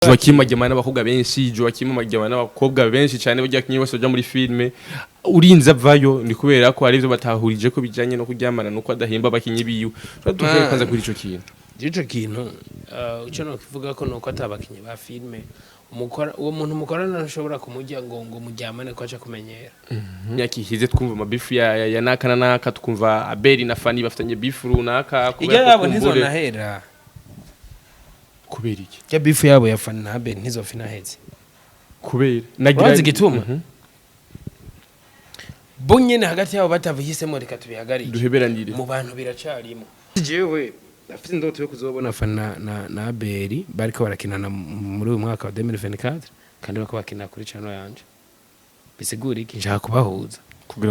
JOACHIM ajyamana n'abakobwa benshi, JOACHIM ajyamana n'abakobwa benshi cyane bajya kinyi bose bajya muri filme. Urinza vayo ni kubera ko ari byo batahurije ko bijanye no kuryamana nuko adahemba abakinyi biyo. Tuvuye kwanza kuri ico kintu. Ico kintu uco no kivuga ko nuko atabakinyi ba filme umukora uwo muntu mukorana nashobora kumujya ngo muryamane ko aca kumenyera. Nyakihize twumva amabifu ya nakana naka tukumva Abel na Fany bafitanye bifu runaka kubera yabo ntizonahera. Kubera iki? Ya bifu yabo ya Fany na Abel ntizofina heze. Kubera nagira igituma. Bonyene hagati yabo batavuhisemo reka tubihagarike. Duheberanire. Mu bantu biracarimo. Jewe afite indoto yo kuzobona Fany na Abel bariko barakinana muri uyu mwaka wa 2024 kandi bako bakina kuri channel yanje. Bisigura iki nshaka kubahuza.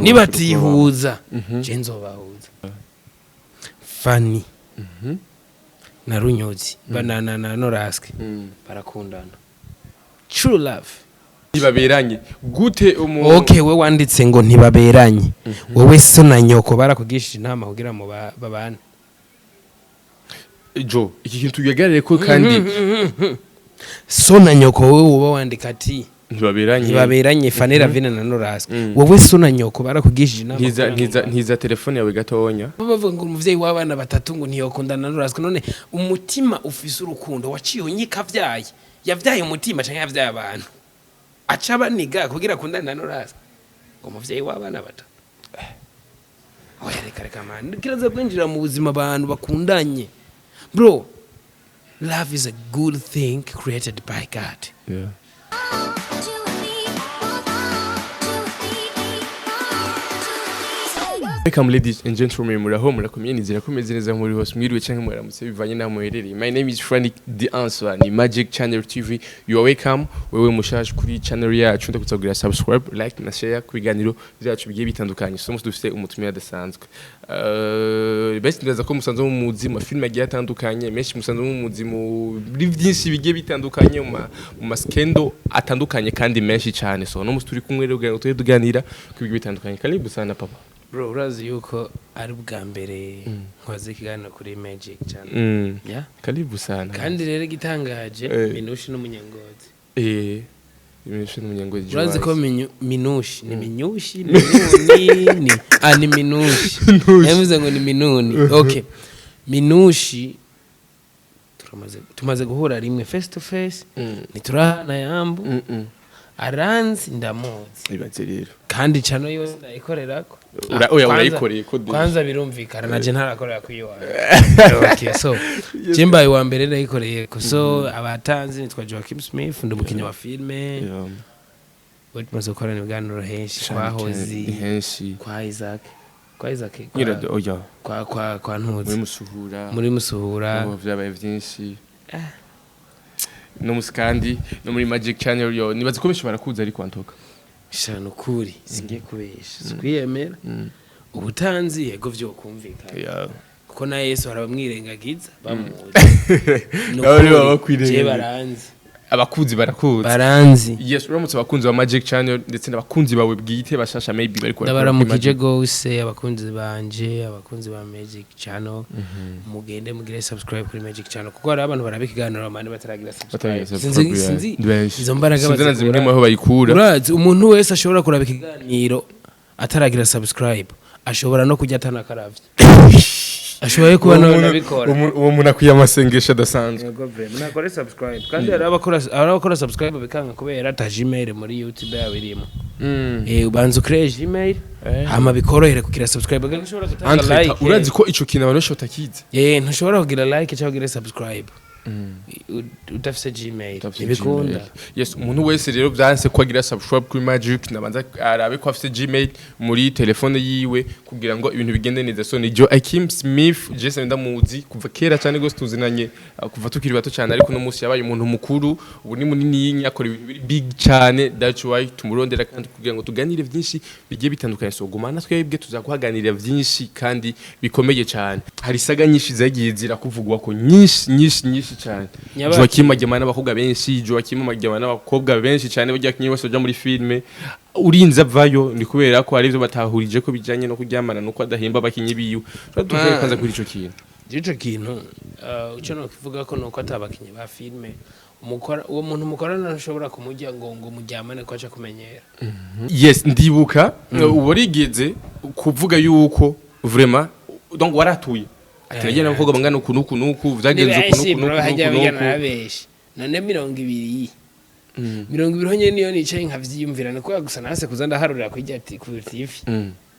Niba tihuza je nzobahuza. Fany na Runyozi banana na Norasq barakundana. True love. Ntibaberanye gute Okay, we wanditse ngo ntibaberanye. Wowe so na nyoko barakugishije inama kugira mu babana. Jo, iki kintu tuyagarire ko kandi so na nyoko wowe uba wandika ati ntibaberanye Fanny Lavine na Norasq. Wowe so na nyoko barakugishije inama. Ntiza telefone yawe gatonya. Bavuga ngo umuvyeyi w'abana batatu ngo ntiyokundana na Norasq. None umutima ufise urukundo waciye nyika vyaye. Yavyaye umutima canke yavyaye abantu. Achaba niga kugira kundana na Norasq. Ngo umuvyeyi w'abana batatu. Oya reka man. Kiraza kwinjira mu buzima abantu bakundanye. Bro, love is a good thing created by God. Yeah. Welcome ladies and gentlemen, muraho murakomeye nizera ko meze neza muri hose mwiriwe cyangwa muramutse bivanye na muherereye. My name is Fanny the answer ni Magic Channel TV. You are welcome. Wewe mushaje kuri channel yacu ndakuzagira subscribe, like na share ku biganiro byacu bigiye bitandukanye. So dufite umutumire adasanzwe. Best ndaza ko musanze mu muzima film agiye atandukanye, menshi musanze mu muzima byinshi bigiye bitandukanye mu maskendo atandukanye kandi menshi cyane. So no musturi kumwe rero tuganira ku bigiye bitandukanye. Karibu sana papa. Bro, urazi yuko ari bwa mbere nkoze ikiganiro kuri Magic Channel. Yeah? Karibu sana. Kandi rero gitangaje Minushi n'umunyengozi. Minushi n'umunyengozi. Urazi ko Minushi ni Minushi ni ni Minushi. Yavuze ngo ni Minuni. Okay. Minushi tumaze guhura rimwe face to face. Niturahana yambu. Aranzi ndamuzi. Ibaze rero. Kandi channel yose ndayikorerako. Urayikoreye ko kwanza birumvikana naje ntarakorera kuyiwa. Okay, so Jimba wa mbere ndayikoreye ko so abatanzi nitwa Joachim Smith ndumukinya wa filme. Tumaze gukorana ibiganiro henshi kwahozi kwa Isaac kwa ntuzi muri musuhura vyabaye vyinshi no muskandi no muri Magic Channel yo nibaze ko benshi barakuza ari kwantoka shano kuri singiye kubesha twiyemera ubutanzi yego vyo kumvikana kuko na Yesu arabamwirengagiza bamuzi je baranzi abakunzi baranzi yes uramutse abakunzi ba Magic Channel ndetse n'abakunzi bawe bwite bashasha maybe bari kwa ndabaramukije gose abakunzi banje abakunzi ba Magic Channel mugende mugire subscribe kuri Magic Channel kuko hari abantu barabikiganira amane bataragira subscribe sinzi izo mbaraga bazimwe aho bayikura urazi umuntu wese ashobora kurabika ikiganiro ataragira subscribe ashobora no kujya atanakaravye ashoboye kuba nabikora uwo muntu akwiye amasengesho adasanzwe yego bre nakore subscribe kandi arabakora subscribe bikanga kubera ta Gmail muri YouTube yabirimo ubanza ukreje Gmail hama bikorohere kukira subscribe kandi ushobora gutanga like urazi ko ico kintu abantu shotakize ntushobora kugira like cyangwa kugira subscribe utafise Gmail ibikunda yes umuntu wese rero byanse kwagira subscribe kuri Magic nabanza arabe ko afise Gmail muri telefone yiwe kugira ngo ibintu bigende neza. So ni JOACHIM Smith Jason ndamuzi kuva kera cyane gose tuzinanye kuva tukiri bato cyane ariko no musi yabaye umuntu mukuru ubu ni munini yakora ibintu big cyane. That's why tumurondera kandi kugira ngo tuganire byinshi bigiye bitandukanye. So gumana twebwe tuzakuhaganira byinshi kandi bikomeye cyane. Hari saga nyinshi zagiye zira kuvugwa ko nyinshi cyane. JOACHIM ajyamana n'abakobwa benshi, JOACHIM ajyamana n'abakobwa benshi cyane bajya kinyi bose bajya muri filme. Urinza vayo ni kubera ko ari byo batahurije ko bijanye no kuryamana nuko adahemba abakinyi biyo. Tuvuye kwanza kuri ico kintu. Ico kintu uco no kivuga ko nuko atabakinyi ba filme uwo muntu mukorana ntashobora kumujya ngo mujyamane ko aca kumenyera. Yes, ndibuka uborigeze kuvuga yuko vraiment donc waratuye ati nagiye navuga bangana uku vyagenze uku none 200 honye niyo nicaye nkavyiyumvira niko gusa nase kuza ndaharurira kujya ati ku TV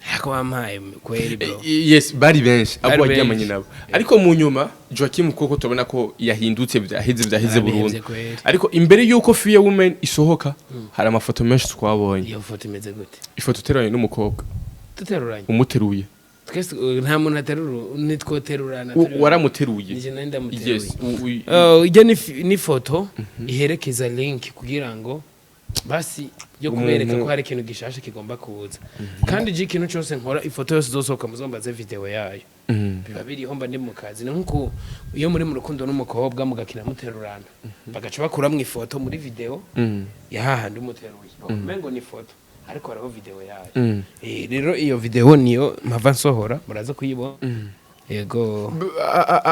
hako wampaye kweri bro. Yes, bari benshi abo waryamanye nabo ariko mu nyuma Joachim koko tubona ko yahindutse vyaheze burundu ariko imbere yuko Fear Woman isohoka hari amafoto menshi twabonye. Iyo foto imeze gute? Ifoto teranye n'umukobwa tuteruranye umuteruye twese nta muntu ateruru nitwoterurana waramuteruye. nije nenda muteruye. Yes, ijya ni foto iherekeza link kugira ngo basi yo kubereka ko hari ikintu gishashe kigomba kuza kandi je ikintu cyose nkora ifoto yose zosohoka muzombaze video yayo biba biriho mba ndi mu kazi nkuko iyo muri mu rukundo n'umukobwa mugakina muterurana bagaca bakuramwe ifoto muri video yaha ndi muteruye mengo ni foto ariko hariho video yayo rero iyo video niyo mpava nsohora muraza kuyibona. Yego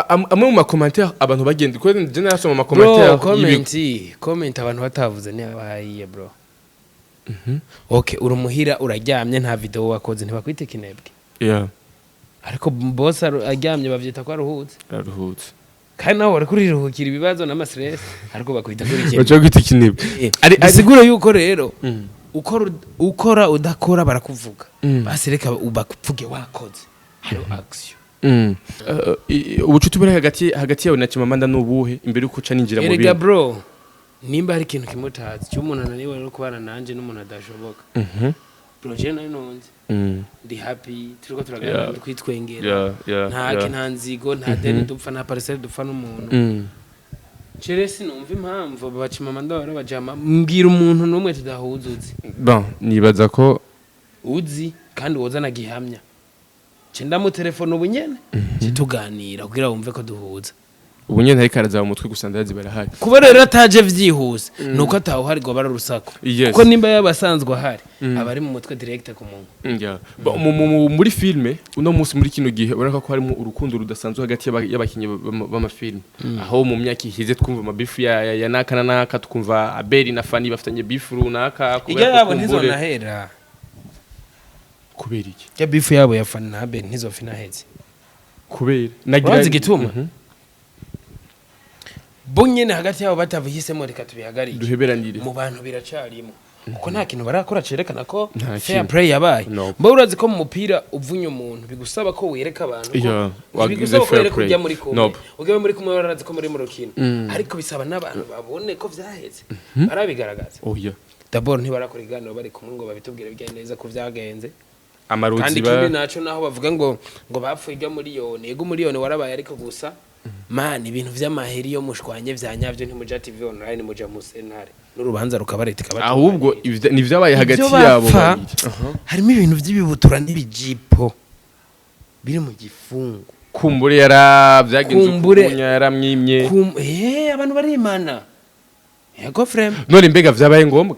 amwe mu makommentaire abantu bagenda ko je narasoma amakommentaire comment abantu batavuze ni abahiye bro. Okay urumuhira uraryamye nta video wakoze ntibakwite kinebwe ariko boss aryamye bavyita ko aruhutse kandi nawe kuriruhukira ibibazo n'amastress ariko bakwita kuri kinebwe bacha kwita kinebwe asigura yuko rero ukora udakora barakuvuga basireka ubakuvuge wakoze haro action. Ubucuti buri hagati yawe na Chimamanda nubuhe imbere uko uca ninjira mu bintu bro nimba hari ikintu kimutazi cyo umuntu ananiwe no kubana nanje n'umuntu adashoboka bro je nonze ndi happy turiko turaganira kwitwengera nta nzigo nta deni dupfa nta parcelle dupfa n'umuntu Cheresi numva impamvu Chimamanda barabajama mbwira umuntu numwe tudahuza uzi bon nibaza ko uzi kandi wozana gihamya Chenda mu telefone ubunyene tuganira kugira wumve ko duhuza ubunyene hari karaza mu mutwe gusa ndazi barahari kuba rero ataje vyihuse nuko ataho hari go bararusako kuko nimba yabasanzwe ahari abari mu mutwe direct ku muntu. Muri filme uno munsi muri kino gihe uraka ko harimo urukundo rudasanzwe hagati y'abakinyi b'amafilme aho mu myaka ihize twumva amabifu ya nakana naka tukumva Abel na Fany bafitanye bifu runaka kubera yabo ntizonahera kubera iki ya bifu yabo ya Fany na Abel ntizofina heze kubera nagira igituma bonyene hagati yabo batavuhisemo reka tubihagarike duheberanire mu bantu biracarimo kuko nta kintu barakora cerekana ko fair play yabaye mbo urazi ko mu mupira uvunye umuntu bigusaba ko wereka abantu bigusaba ko wereka kujya muri kumwe ugebe muri kumwe barazi ko muri mu rukino ariko bisaba n'abantu babone ko vyaheze barabigaragaza d'abord ntibarakora iganiro bari kumwe ngo babitubwire bigende neza ko vyagenze amaruzi kandi kindi naco naho bavuga ngo bapfuye ijya miliyoni yego miliyoni warabaye ariko gusa man ibintu vy'amaheri yo mushwanye vyanyavyo ntimuja TV online muja mu senare n'urubanza rukabaretika bati ahubwo ni vyabaye hagati yabo harimo ibintu vy'ibibutura n'ibijipo biri mu gifungo kumbure yaravyagenze kunya yaramwimye abantu barimana yego frame none mbega vyabaye ngombwa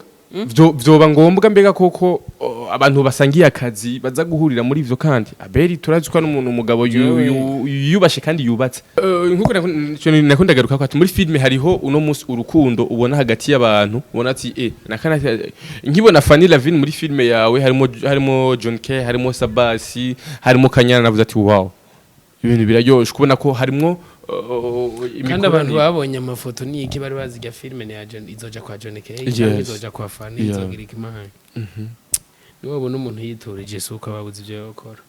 vyoba ngombwa mbega koko abantu basangiye akazi baza guhurira muri ivyo kandi Abel turazikwa n'umuntu umugabo yubashe kandi yubatse nkuko nakunda garuka ko ati muri filme hariho uno munsi urukundo ubona hagati y'abantu ubona ati nakana nkibona Fanny Lavine muri filme yawe harimo John K harimo Sabasi harimo Kanyana navuze ati wow ibintu biraryoshe kubona ko harimo kandi abantu babonye amafoto ni iki bari baziga filme ni izoja kwa John K izoja kwa Fany izogira ikimana niwe ubona umuntu yitorije suko ababuze ivyo yakora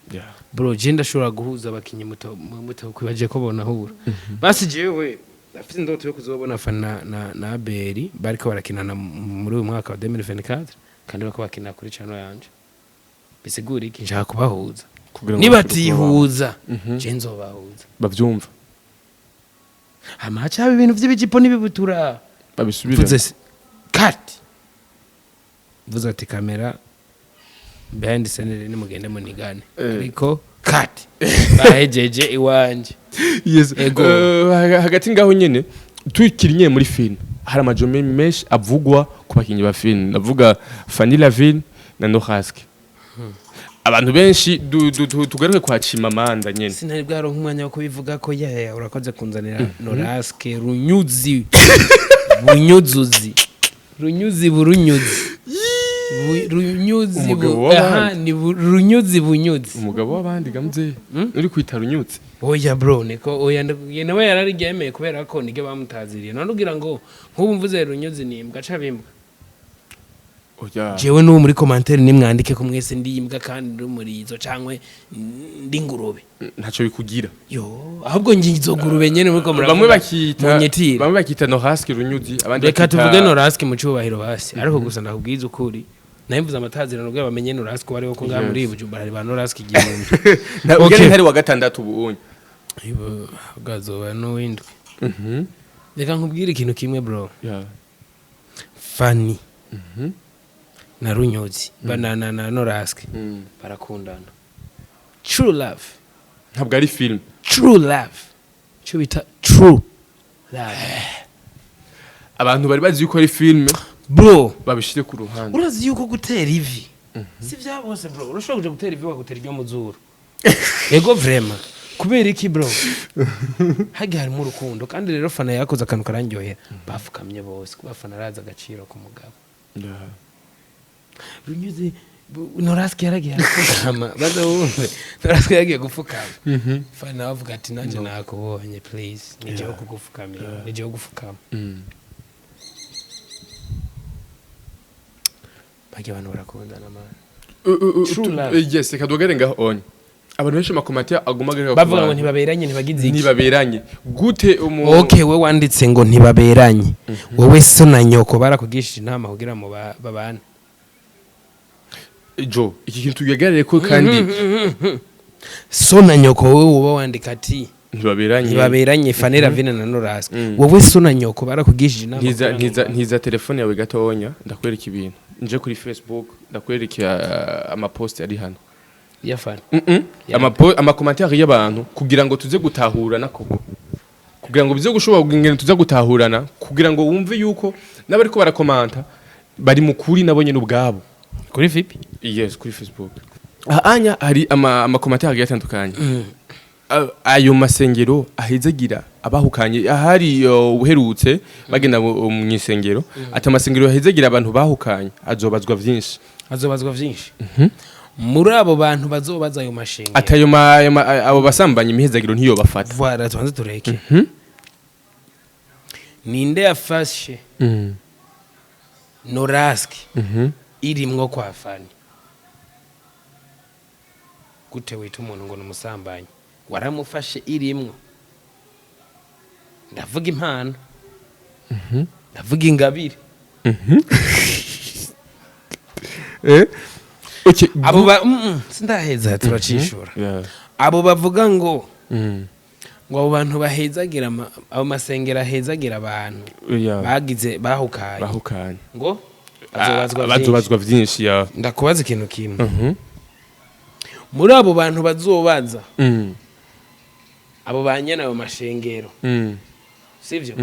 bro je ndashobora guhuza abakinyi muto kwibaje ko bona hura basi jewe afite indoto yo kuzobona Fany na Abel bariko barakinana muri uyu mwaka wa 2024 kandi bako bakina kuri channel yanje bisigura iki nshaka kubahuza nibatihuza je nzobahuza bavyumva amacha ibintu vy'ibijipo n'ibibutura babisubire cut vuza ati kamera behind scene ni mugende munigane ariko cut bahejeje iwanje hagati ngaho nyene tukirinye muri film hari amajome menshi avugwa ku bakinyi ba film navuga Fanny Lavine na Norasq abantu benshi tugaruke kwa Chimamanda nyene sinari bwaro nk'umwanya wo kubivuga ko urakoze kunzanira Norasq runyuzi bunyuzuzi runyuzi burunyuzi runyuzi aha ni runyuzi bunyuzi umugabo w'abandi gamze uri kwita runyuzi oya bro niko oya nawe yararigemeye kubera ko nige bamutaziriye none ugira ngo nk'ubu mvuze runyuzi ni imbwa cabimbwa oya jewe no muri commentaire nimwandike ko mwese ndi imbwa kandi rumurizo cangwe ndi ngurube ntaco bikugira yo ahubwo ngizogurube nyene muri ko bamwe bakita Norasq runyuzi abandi reka tuvuge Norasq mu cyubahiro basi ariko gusa ndakubwiza ukuri naimvuza amatazirano bwo bamenye Norasq bariho ko ngaha muri Bujumbura hari ba Norasq igihumbi okay ntari wa gatandatu ubunye ibo gazoba no windwe reka nkubwire ikintu kimwe bro yeah Fany na runyuzi banana na Norasq barakundana true love ntabwo ari film true love cyo bita true love abantu bari bazi yuko ari film bro babishire ku ruhande urazi yuko gutera ivi si vya bose bro urashobora gutera ivi wakutera iryo muzuru ego vraiment kubera iki bro hagi harimo urukundo kandi rero Fana yakoze akantu karangyohera bafukamye bose kubafana araza agaciro ku mugabo runyuze Norasq yaragiye gufukama bazawumve Norasq yagiye gufukama Fana avuga ati nanje nakubonye please nije kugufukamira nije gufukama bagi abantu barakundana man yes kadogere ngaho on abantu benshi makomatiya agumagara bavuga ngo ntibaberanye ntibagize iki ntibaberanye gute okay we wanditse ngo ntibaberanye wowe so na nyoko barakugishije inama kugira mu babana Jo iki kintu tuyagarire ko kandi so na nyoko wowe uba wandika ati ntibaberanye Fanny Lavine na Norasq wowe so na nyoko barakugishije inama ntiza telefone yawe gatonya ndakwereka ibintu nje kuri Facebook ndakwereka amapost ari hano ya Fany amakomantere y'abantu kugira ngo tuze gutahurana koko kugira ngo bize gushobora kugengena tuza gutahurana kugira ngo wumve yuko n'abari ko barakomanta bari mukuri nabonye n'ubwabo kuri VIP yes kuri Facebook anya hari amakomantere yatandukanye ayo masengero ahezagira abahukanye ahari uherutse bagenda mu isengero ati amasengero ahezagira abantu bahukanye azobazwa vyinshi muri abo bantu bazobaza ayo mashengero atayo abo basambanye imihezagiro ntiyo bafata voilà tubanze tureke ninde yafashe Norasq irimwo kwa Fany gute wita umuntu ngo numusambanye waramufashe irimwo ndavuga impano ndavuga ingabire okay abo sindaheza turacishura abo bavuga ngo abo bantu bahezagira abo masengera ahezagira abantu bagize bahukanye ngo bazobazwa vyinshi ya ndakubaza ikintu kimwe muri abo bantu bazobaza abo banyana abo mashengero sivyo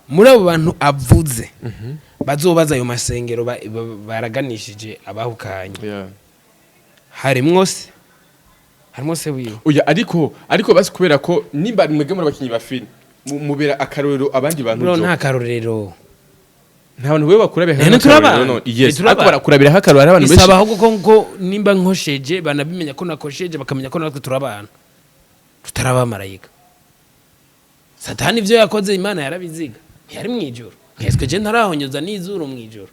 muri abo bantu avuze bazobaza ayo masengero baraganishije abahukanye harimwo se wiyo oya ariko basi kubera ko nimba mwege muri bakinyi ba film mubera akarorero abandi bantu bro nta karorero nta bantu wewe bakurabira hano turabana yes bakurabira hakarora abantu benshi bisaba ahubwo ko nimba nkosheje banabimenya ko nakosheje bakamenya ko natwe turabana tutarabamarayika Satani ivyo yakoze Imana yarabiziga yari mwijoro keswe je ntarahonyoza n'izuru mwijoro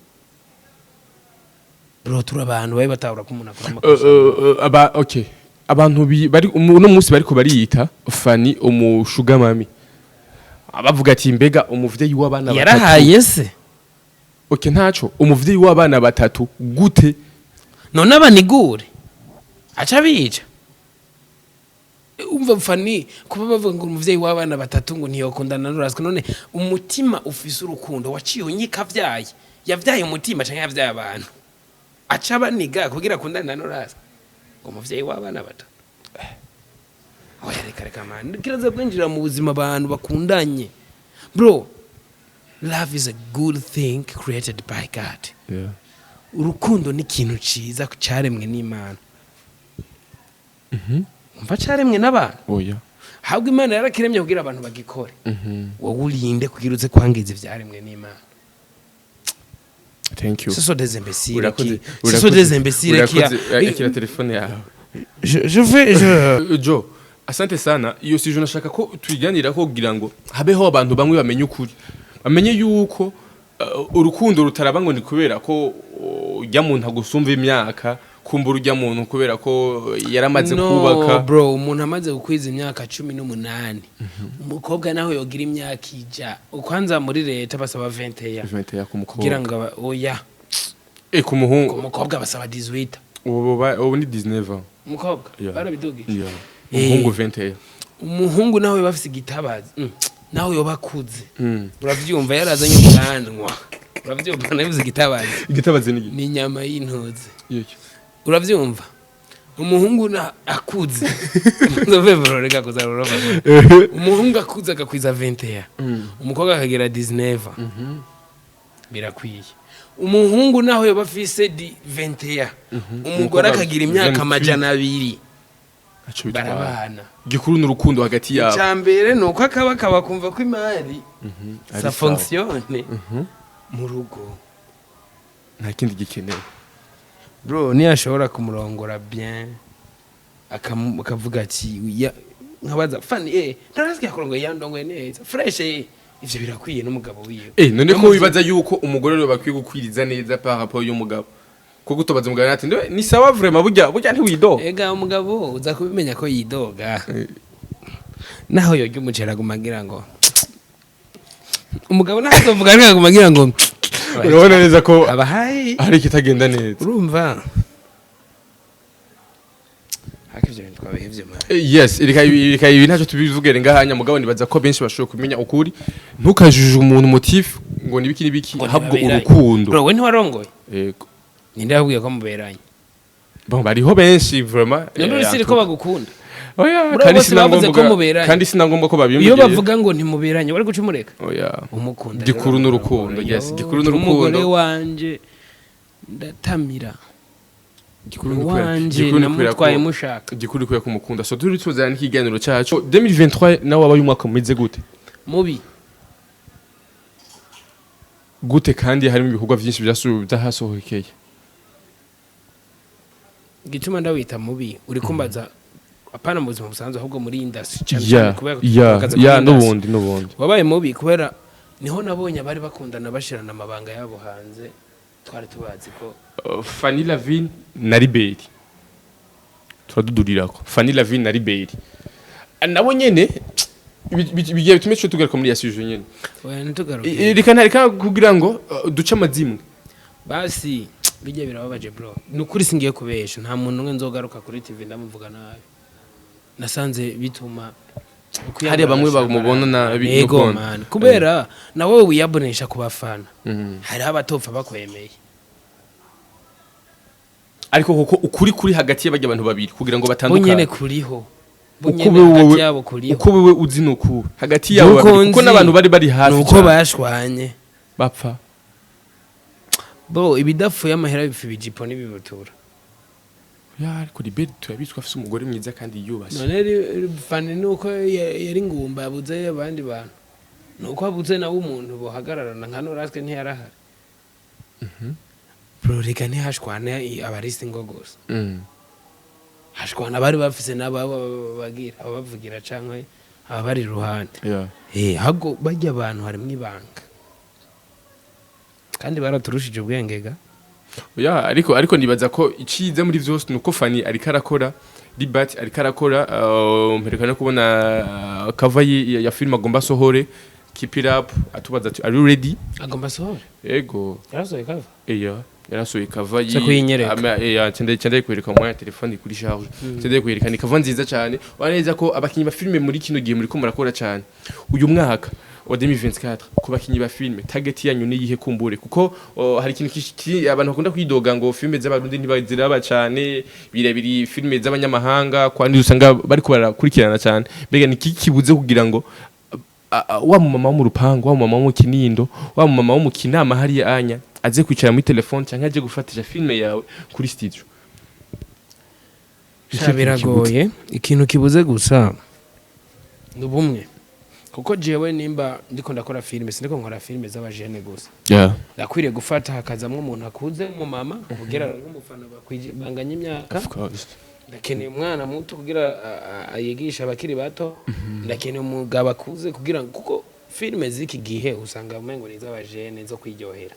bro turabantu baye batahura ko umuntu akora amakosa okay abantu bari uno munsi bariko bariyita Fany umushugamami abavuga ati mbega umuvyeyi w'abana batatu yarahaye se okay ntaco umuvyeyi w'abana batatu gute none abanigure aca bica umva Fany kuba bavuga ngo umuvyeyi w'abana batatu ngo ntiyokundana Norasq none umutima ufise urukundo waciye unyika vyaye yavyaye umutima canke yavyaye abantu aca baniga kugira kundana Norasq ngo umuvyeyi w'abana batatu oya reka man kiraza kwinjira mu buzima abantu bakundanye bro love is a good thing created by God urukundo ni ikintu ciza cyaremwe n'Imana umva cyaremwe n'abantu oya habwo Imana yarakiremye kugira abantu bagikore wowe urinde kugira uze kwangiza ivyaremwe n'Imana. Thank you. Ce sont des imbéciles qui ce sont des imbéciles qui akira telefone yawe. Je Joe, asante sana. Iyo si je nashaka ko tuyiganira ko kugira ngo habeho abantu bamwe bamenye ukuri. Bamenye yuko urukundo rutaraba ngo ni kubera ko ujya muntu agusumva imyaka kumbura ujya muntu kubera ko yaramaze kubaka. No bro, umuntu amaze gukwiza imyaka 18 umukobwa naho yogira imyaka ija ukwanza muri leta basaba 20 ya kumukobwa kugira ngo oya ku muhungu umukobwa basaba 18 ubu ni 19 umukobwa barabidugije umuhungu 20 umuhungu naho bafise igitabazi naho yobakuze uravyumva yarazanye ubwanwa uravyumva nabivuze igitabazi ni inyama y'intozi uravyumva umuhungu na akuze ndovevoreka kuzaroroba umuhungu akuze akakwiza 20 umukobwa akagera 19 birakwiye umuhungu naho yobafise 20 umugore akagira imyaka 200 barabana gikuru n'urukundo hagati yabo cyambere nuko akaba kumva ko imari ça fonctionne mu rugo nta kindi gikenewe bro ni ashobora kumurongora bien akavuga ati nkabaza Fany Norasq yakorongoye yandongoye neza fresh ivyo birakwiye n'umugabo wiwe none ko wibaza yuko umugore rero bakwiye gukwiriza neza par rapport y'umugabo ko gutobaza umugabo ati ni sawa vraiment burya ntiwidoga ega umugabo uza kubimenya ko yidoga naho yo ry'umucera gumagira ngo umugabo nazovuga ariko gumagira ngo urabona neza ko abahaye hari kitagenda neza urumva hakivyo twabehevye ma yes irika ibi ntacho tubivugere ngahanya mugabo nibaza ko benshi bashobora kumenya ukuri ntukajuje umuntu motif ngo nibiki nibiki habwo urukundo bro we ntiwarongoye yego ninde yabwiye ko muberanye bon bariho benshi vraiment none siri ko bagukunda oya kandi sinangomba ko babimbye iyo bavuga ngo ntimuberanye bari gucumureka oya umukunda gikuru n'urukundo yes gikuru n'urukundo umugore wanje ndatamira gikuru wanje namutwaye mushaka gikuru kuya kumukunda so turi tuzana n'ikiganiro cyacu 2023 nawe wabaye umwaka mwize gute mubi gute kandi harimo ibikorwa byinshi byahasohokeye gituma ndawita mubi uri kumbaza apana mu buzima busanzwe ahubwo muri industry cyane kubera n'ubundi wabaye mubi kubera niho nabonye abari bakundana bashirana amabanga yabo hanze twari tubazi ko Fanny Lavine na Abel turadudurirako Fanny Lavine na Abel nabo nyene bigiye bitume cyo tugaruka muri yasuje nyene oya ntitugaruke reka kugira ngo duce amazimwe basi bijya birababaje bro nukuri singiye kubesha nta muntu umwe nzogaruka kuri TV ndamuvuga nabi nasanze bituma hari bamwe bamubona na yego man kubera nawe wiyabonesha ku bafana hari abatopfa bakwemeye ariko kuko ukuri kuri hagati y'abajya abantu babiri kugira ngo batandukane bunyene kuriho bunyene yabo kuriho uko wewe uzi nuko hagati yabo kuko nabantu bari hafi nuko bashwanye bapfa bo ibidafuye amahera bifi bijipo nibibutura ya ariko Abel turabitswe afise umugore mwiza kandi yubashye none Fany nuko yari ngumba abuze abandi bantu nuko abuze nawe umuntu bohagararana nka Norasq ntiyarahari bro reka ntihashwane abarisi ngo gusa hashwana bari bafise nabo bagira abavugira canke abari ruhande hago bajya abantu harimo ibanga kandi baraturushije ubwengega oya ariko nibaza ko icize muri vyose nuko Fany ariko arakora Libat ariko arakora mperekana kubona cover ya film agomba sohore keep it up atubaza ati are you ready agomba sohore yego yarasohoye cover yarasohoye cover cyendeye kwereka mu telefone kuri charge cyendeye kwereka ni cover nziza cyane waneza ko abakinyi ba filme muri kino gihe muri ko murakora cyane uyu mwaka wa 2024 ku bakinyi ba filme target yanyu ni yihe kumbure kuko hari ikintu abantu bakunda kwidoga ngo filme z'abarundi ntibaziraba cyane birebiri filme z'abanyamahanga kwandi usanga bari kubarakurikirana cyane mbega ni kikibuze kugira ngo wa mama wo mu rupango wa mama wo mu kinindo wa mama wo mu kinama hari anya aze kwicara muri telefone cyangwa aje gufatisha filme yawe kuri studio biragoye ikintu kibuze gusa nubumwe kuko jewe nimba ndiko ndakora filme sindiko nkora filme z'abajene gusa ndakwiriye gufata hakazamwe umuntu akuze mu mama kugira nk'umufana banganya imyaka ndakeneye umwana muto kugira ayigisha abakiri bato ndakeneye umugabo akuze kugira kuko filme ziki gihe usanga umengo ni z'abajene zo kwiryohera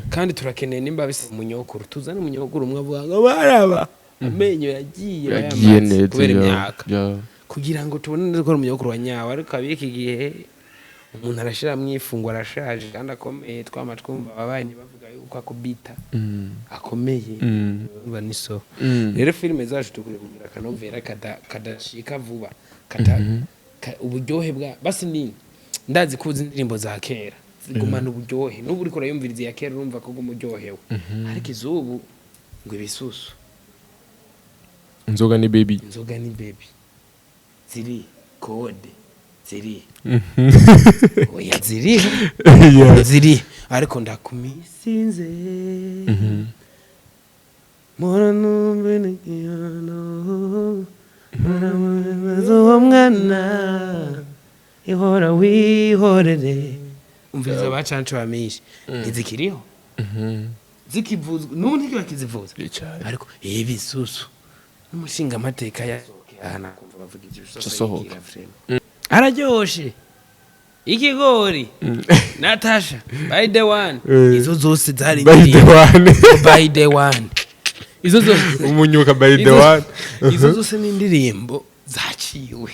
kandi turakeneye nimba bise umunyokuru tuzane umunyokuru umwe avuga ngo baraba amenyo yagiye neza kubera imyaka kugira ngo tubone neza ko umunyokuru wa nyawe ariko abiki gihe umuntu arashira mwifungwa arashaje kandi akomeye twama twumva ababaye bavuga yuko akubita akomeye uba niso rero filme zacu tukuri kugira kanovera kadashika vuba uburyohe bwa basi nini ndazi kuzi indirimbo za kera zigumana uburyohe n'ubu uriko urayumviriza ya kera urumva ko umuryohewe ariko izubu ngo ibisusu inzoga ni baby ziri kode ziri oya ziri ariko ndakumisinze mora numbe n'ikiyano mara mwana ihora wihorere umviriza bacancu bamishi izikiriho zikivuzwa n'ubu ntikibakizivuza ariko ibisusu n'umushinga amateka yasohoke ahana kumva bavuga ibisusu araryoshe ikigori Natasha by the one izo zose zari by the one izo zose umunyuka by the one izo zose n'indirimbo zaciwe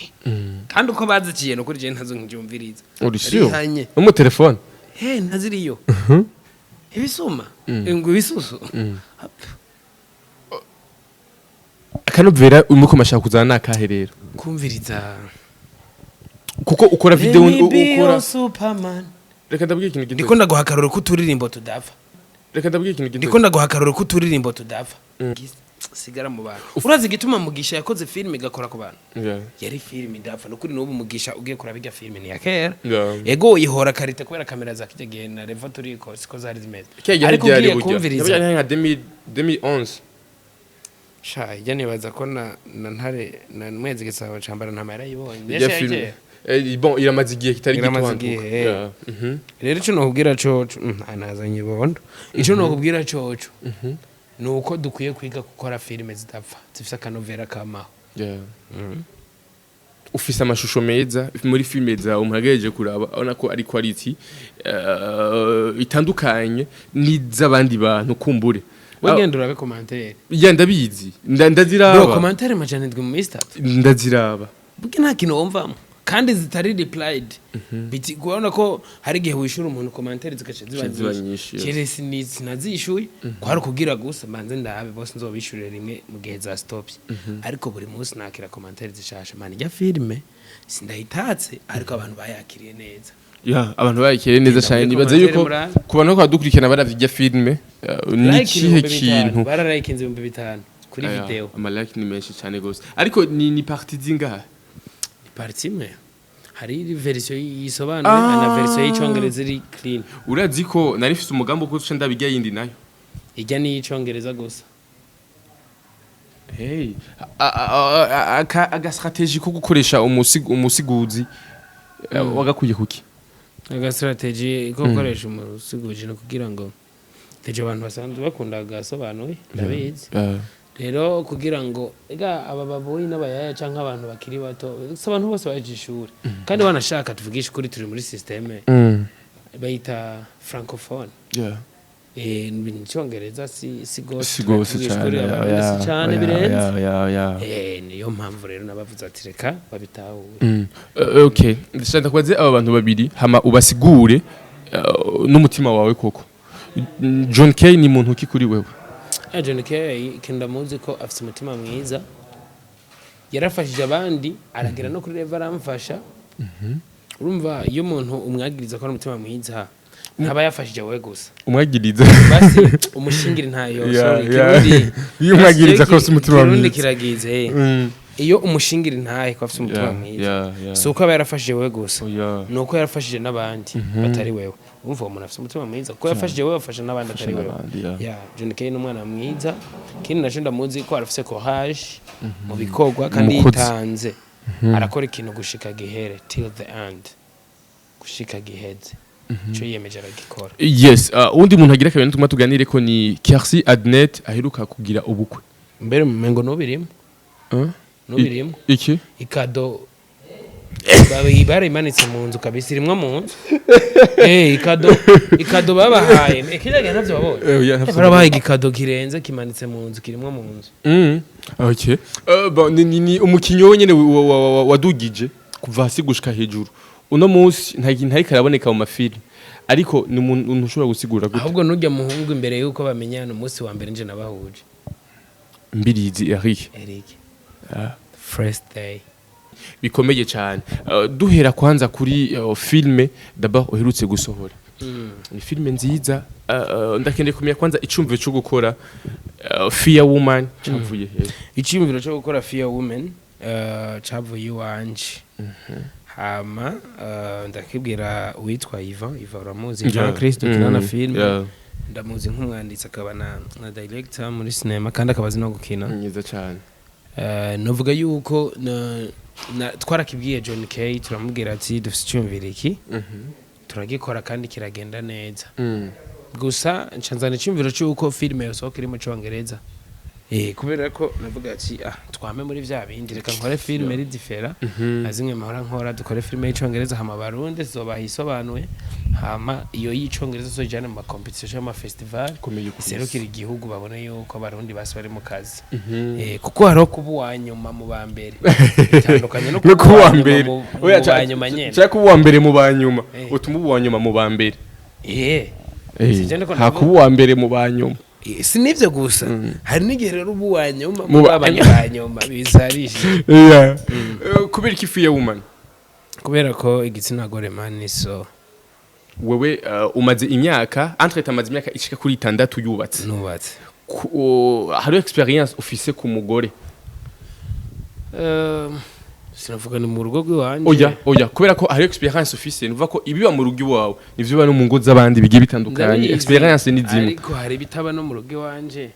kandi uko baziciye no kuri je ntazo ngiumviriza urishyo mu telefone ntaziriyo ibisuma ngo ibisusu akanubvera umuko mashaka kuzana nakaherero kumviriza kuko ukora video ukora Superman reka ndabwiye ikintu gito ndiko ndaguhakarura ko turirimbo tudava reka ndabwiye ikintu gito ndiko ndaguhakarura ko turirimbo tudava sigara mu bantu urazi gituma mugisha yakoze filme igakora ku bantu yari filme ndapfa no kuri n'ubu mugisha ugiye kura bijya filme ni ya kera ego ihora karite kubera kamera za kijye na revo turiko siko zari zimeze ariko ugiye kumviriza nka 2011 sha ijya nibaza ko na ntare na mwezi gisaba cambara nta mara yibonye bon iramaze igihe kitari gitwanduka rero ico no kubwira coco anazanye bondo ico no kubwira coco nuko dukwiye kwiga gukora filme zidapfa zifise akanovera kamaho ufise amashusho meza muri filme za umurageje kuraba abona ko ari quality itandukanye n'izabandi bantu kumbure wagenda urabe commentaire ndabizi ndaziraba bro commentaire majane ndwe mu Insta ndaziraba buke nta kintu wumvamo kandi zitari replied biti kubona ko hari gihe wishura umuntu commentaire zikace ziba nyinshi kire sinazishuye kwari kugira gusa manze ndabe bose nzobishurira rimwe mu gihe za stops ariko buri munsi nakira commentaire zishasha mani ya filme sindayitatse ariko abantu bayakiriye neza abantu bayakiriye neza cyane nibaze yuko kubana ko badukurikirana baravye filme ni kihe kintu bararike 5,000 kuri video amalike ni menshi cyane gose ariko ni partie zingaha partie imwe hari version yisobanuye na version y'icyongereza iri clean urazi ko nari mfite umugambo ko tuca ndabijya yindi nayo ijya ni y'icyongereza gusa aga strategy ko gukoresha umusiguzi wagakuye kuki aga strategy ko gukoresha umusiguzi no kugira ngo teje abantu basanzwe bakunda gasobanuye ndabizi rero kugira ngo ega aba baboyi n'abayaya canke abantu bakiri bato abantu bose bajishura kandi banashaka tuvugisha kuri turi muri systeme bayita francophone n'icyongereza si gose cyane birenze niyo mpamvu rero nabavuze ati reka babitahuye okay ndashaka kwaze aba bantu babiri hama ubasigure n'umutima wawe koko John K ni muntu ki kuri wewe John K kenda muzi ko afite umutima mwiza yarafashije abandi aragira no kuri level aramfasha urumva iyo umuntu umwagiriza ko ari umutima mwiza ntaba yafashije wewe gusa umwagiriza basi umushingire ntayo sorry kirundi iyo umwagiriza ko afite umutima mwiza kirundi kiragize iyo umushingire ntaye ko afite umutima mwiza so uko aba yarafashije wewe gusa nuko yarafashije n'abandi batari wewe umva umuntu afite umutima mwiza ko yafashije wewe afasha n'abandi atari wewe John K n'umwana mwiza kindi naje ndamuzi ko arafise courage mu bikorwa kandi yitanze arakora ikintu gushika gihere till the end gushika giheze cyo yemeje aragikora. Yes, undi muntu agira kabiri ntuma tuganire ko ni Kersi Adnet aheruka kugira ubukwe. Mbere mengo nubirimo nubirimo iki ikado bare imanitse mu nzu kabisa irimwe mu nzu ikado babahaye ikijage ntavyo babonye barabahaye igikado kirenze kimanitse mu nzu kirimwe mu nzu. Okay, ni umukinyo nyene wadugije kuva hasi gushika hejuru uno munsi nta karaboneka mu mafili ariko ni umuntu ushobora gusigura gute ahubwo nujya muhungu imbere yuko bamenyana umunsi wa mbere nje nabahuje Mbirizi Eric first day bikomeye cyane. Duhera kwanza kuri filme d'abord uherutse gusohora ni filme nziza. Ndakende kumenya kwanza icumviro cyo gukora Fear Woman cyavuye he? Icumviro cyo gukora Fear Woman cyavuye iwanje hama ndakibwira witwa Ivan uramuzi Jean Christ ukina filme ndamuzi nk'umwanditsi akaba na director muri cinema kandi akabazi no gukina nyiza cyane. Novuga yuko twarakibwiye John K turamubwira ati dufite icumviro iki turagikora kandi kiragenda neza gusa ncanzana icumviro cyuko filme yosohoka iri mu Cyongereza kubera ko navuga ati twame muri vya bindi reka nkore filme iri differa azimwe mahora nkora dukore filme y'Icyongereza hama barundi zobahisobanuye hama iyo y'Icyongereza so jana mu competition y'ama festival serukira igihugu babone yuko barundi basi bari mu kazi kuko haro kubu wanyuma mu bambere bitandukanye no kubu wambere oya cyane kubu wambere mu banyuma utuma ubu wanyuma mu bambere ha kubu wambere mu banyuma sinivyo gusa hari n'igihe rero ubu wanyuma mu banyuma bisarishe kubera iki Fear Woman kubera ko igitsina gore man so wewe umaze imyaka amaze imyaka ishika kuri 6 yubatse nubatse hari experience ufise ku mugore sinavuga ni mu rugo rw'iwanje oya kubera ko hari experience ufise nuva ko ibiba mu rugo iwawe nivyo bano mu ngo z'abandi bigiye bitandukanye experience ni zimwe ariko hari bitaba no mu rugo iwanje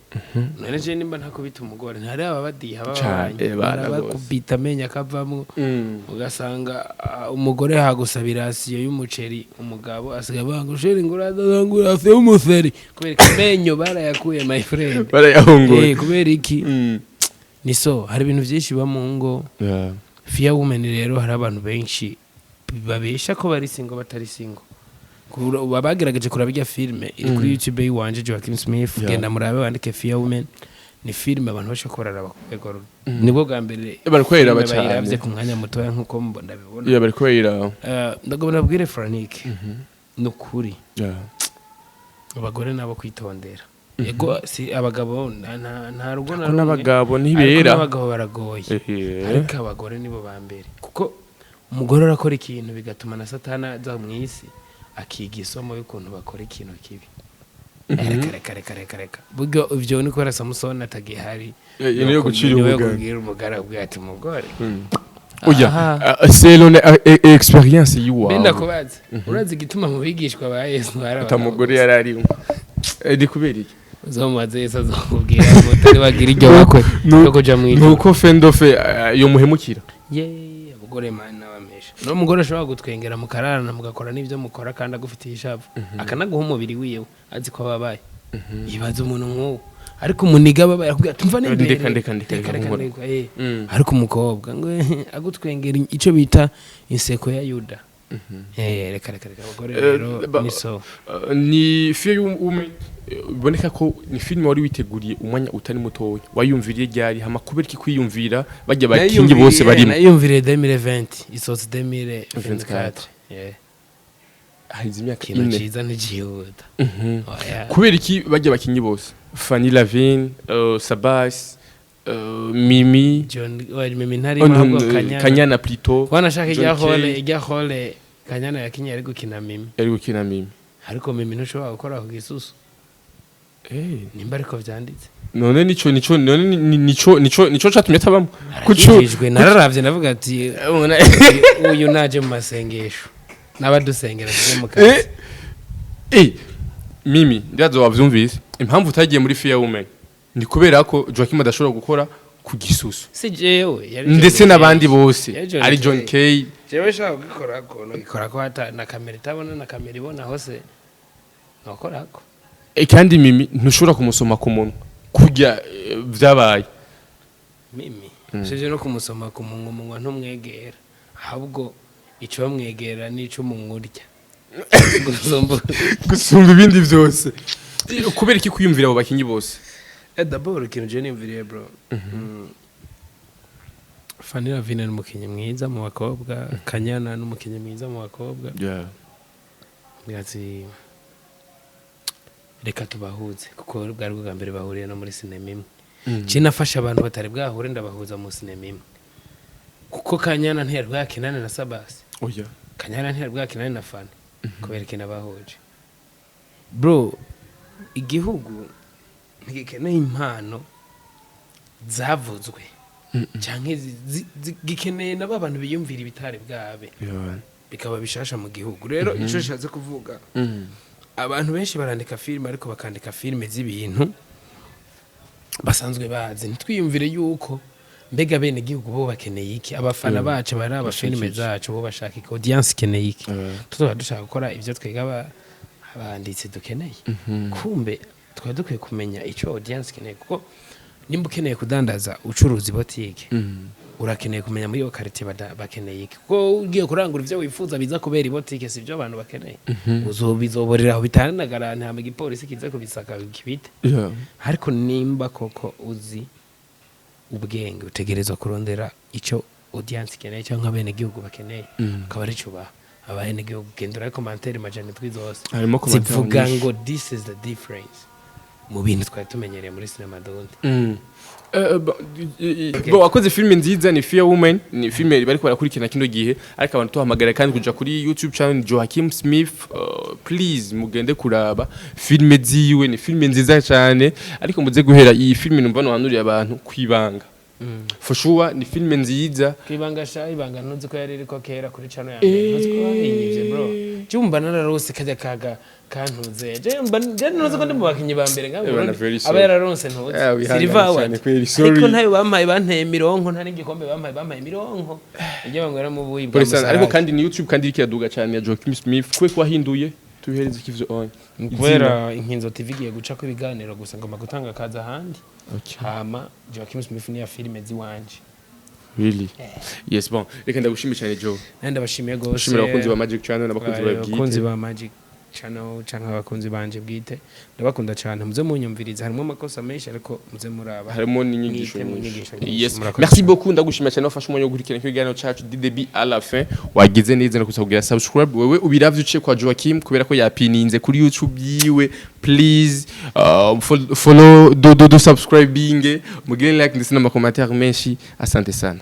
none je nimba ntakubita umugore ntari abadiha bakubita amenya kavamwo ugasanga umugore hagusabira asiyo y'umuceri umugabo asiga bangushera ingurada afi y'umuseri kubera imenyo barayakuye my friend barayahongoye kubera iki ni so hari ibintu byinshi ba mu ngo Fear Woman rero hari abantu benshi babesha ko bari single batari single babagerageje kurabya filme iri kuri YouTube yiwanje Joachim Smith genda murabe wandike Fear Woman ni filme abantu basho korara bakugoro nibwo bwa mbere bari kwera bacane bayiravye ku mwanya muto nkuko ndabibona bari kwera ndagomba nabwire Frank nukuri abagore nabo kwitondera ego si abagabo nta rugo n'abagabo ntibera abagabo baragoye ariko abagore nibo bambere kuko umugore arakora ikintu bigatuma na satana za mwisi akiga isomo y'ukuntu bakora ikintu kibi reka buryo ivyo ni ko Samson atagihari niyo gucira umugara bwati umugore c'est l'on expérience yiwa benda kubaza urazi gituma mu bigishwa ba Yesu atamugore yarari ndi kubera iki zomaze Yesu azokubwira mutari bagira iryo bakwe no kuja mu ijuru nuko fendofe yo muhemukira abagore mana bamesha no mugore ashobora gutwengera mu kararana mugakora n'ivyo mukora kandi agufitiye ishavu akanaguha umubiri wiwe azi ko babaye yibaza umuntu nk'uwo ariko umuniga babaye akubwira tumva n'imbere ndeka ariko umukobwa ngo agutwengera ico bita inseko ya Yuda reka abagore rero ni so ni Fear Woman biboneka ko ni filime wari witeguriye umwanya utari mutoya wayumviriye ryari hama kubera iki kwiyumvira bajya bakingi bose barimo nayumviriye 2020 isosi 2024 hahize imyaka ine kiza n'igihuta kubera iki bajya bakingi bose Fanny Lavine Sabas Mimi Mimi ntari mahubwo Kanyana plutôt wanashaka ijya hole Kanyana yakinye ari gukina Mimi ariko Mimi ntushobora gukora ku gisusu nimba ariko vyanditse none nico catumye tabamo kucujwe nararavye navuga ati uyu naje mu masengesho n'abadusengera tuje mu kazi Mimi ndazo wavyumvise impamvu utagiye muri Fear Woman ni kubera ko Joachim adashobora gukora ku gisusu si jewe ndetse n'abandi bose ari John K jewe shaka gukora ko hata na kamera itabona na kamera ibona hose nokora ko kandi Mimi ntushobora kumusoma ku munwa kurya vyabaye Mimi sije no kumusoma ku munwa ntumwegera ahubwo ico bamwegera nico mumurya gusumba ibindi byose kubera iki kwiyumvira abo bakinyi bose d'abord ikintu je nimviriye bro Fanny Lavine n'umukinyi mwiza mu bakobwa Kanyana n'umukinyi mwiza mu bakobwa ngazi reka tubahuze kuko bwari bwa mbere bahuriye no muri sinema imwe cinafasha abantu batari bwahure ndabahuza mu sinema imwe kuko Kanyana ntiyari bwakinane na Sabasi oya Kanyana ntiyari bwakinane na Fany kubera kina bahuje bro igihugu ntigikeneye impano zavuzwe canke gikeneye nabo abantu biyumvira ibitare bwabe bikaba bishasha mu gihugu rero ico nshatse kuvuga abantu benshi barandika filime ariko bakandika filime z'ibintu basanzwe bazi ntitwiyumvire yuko mbega bene gihugu bo bakeneye iki abafana bacu bari abafilime zacu bo bashaka iki audience ikeneye iki tuzoba dushaka gukora ivyo twiga abanditsi dukeneye kumbe twari dukwiye kumenya ico audience ikeneye kuko nimba ukeneye kudandaza ucuruzi botike urakeneye kumenya muri iyo quartier bakeneye iki kuko ugiye kurangura ivyo wifuza biza kubera ibotike sivyo abantu bakeneye uzobizoborera aho bitanagara nta gipolisi kiza kubisaka kibite ariko nimba koko uzi ubwenge utegerezwa kurondera ico audience ikeneye cyangwa bene gihugu bakeneye akaba ari cuba abene gihugu gendera commentaire majane twizose zivuga ngo this is the difference mu bintu twari tumenyereye muri cinema dondi bo wakoze filime nziza ni Fear Woman ni filime bari barakurikirana kino gihe ariko abantu tuhamagara kandi kuja kuri YouTube channel Joachim Smith please mugende kuraba filime ziwe ni filime nziza cyane ariko muze guhera iyi filime numva no hanuriye abantu kwibanga for sure ni filime nziza kwibanga sha ibanga ntuzi ko yari riko kera kuri channel yanjye ntuzi ko bahinyivye bro cyumba nararose kajya kaga kantuze je ntuzi ko ndi mu bakinyi ba mbere ngabo aba yararonse ntuzi Silva wanje ariko ntayo bampaye banteye mironko nta n'igikombe bampaye mironko ije bangwera mu buyi ariko kandi ni YouTube kandi irikiraduga cyane ya Joachim Smith kwe kwahinduye tuhereze kivyo on kubera inkinzo TV giye guca ko ibiganiro gusa ngoma gutanga kaza handi hama Joachim Smith ni ya filime ziwanje really yes bon reka ndagushimira cyane Joe nenda bashimiye gose shimira abakunzi ba Magic Channel n'abakunzi ba Bwite abakunzi ba Magic Channel canka abakunzi banje Bwite ndabakunda cyane muze munyumviriza harimo amakosa menshi ariko muze muraba harimo n'inyigisho yes merci beaucoup ndagushimira cyane wafashe umwanya wo gukurikirana ikiganiro cyacu du début à la fin wagize neza no kusakugira subscribe wewe ubiravye uciye kwa Joachim kubera ko yapininze kuri YouTube yiwe please follow do subscribing mugire like ndetse n'amakommentaire menshi asante sana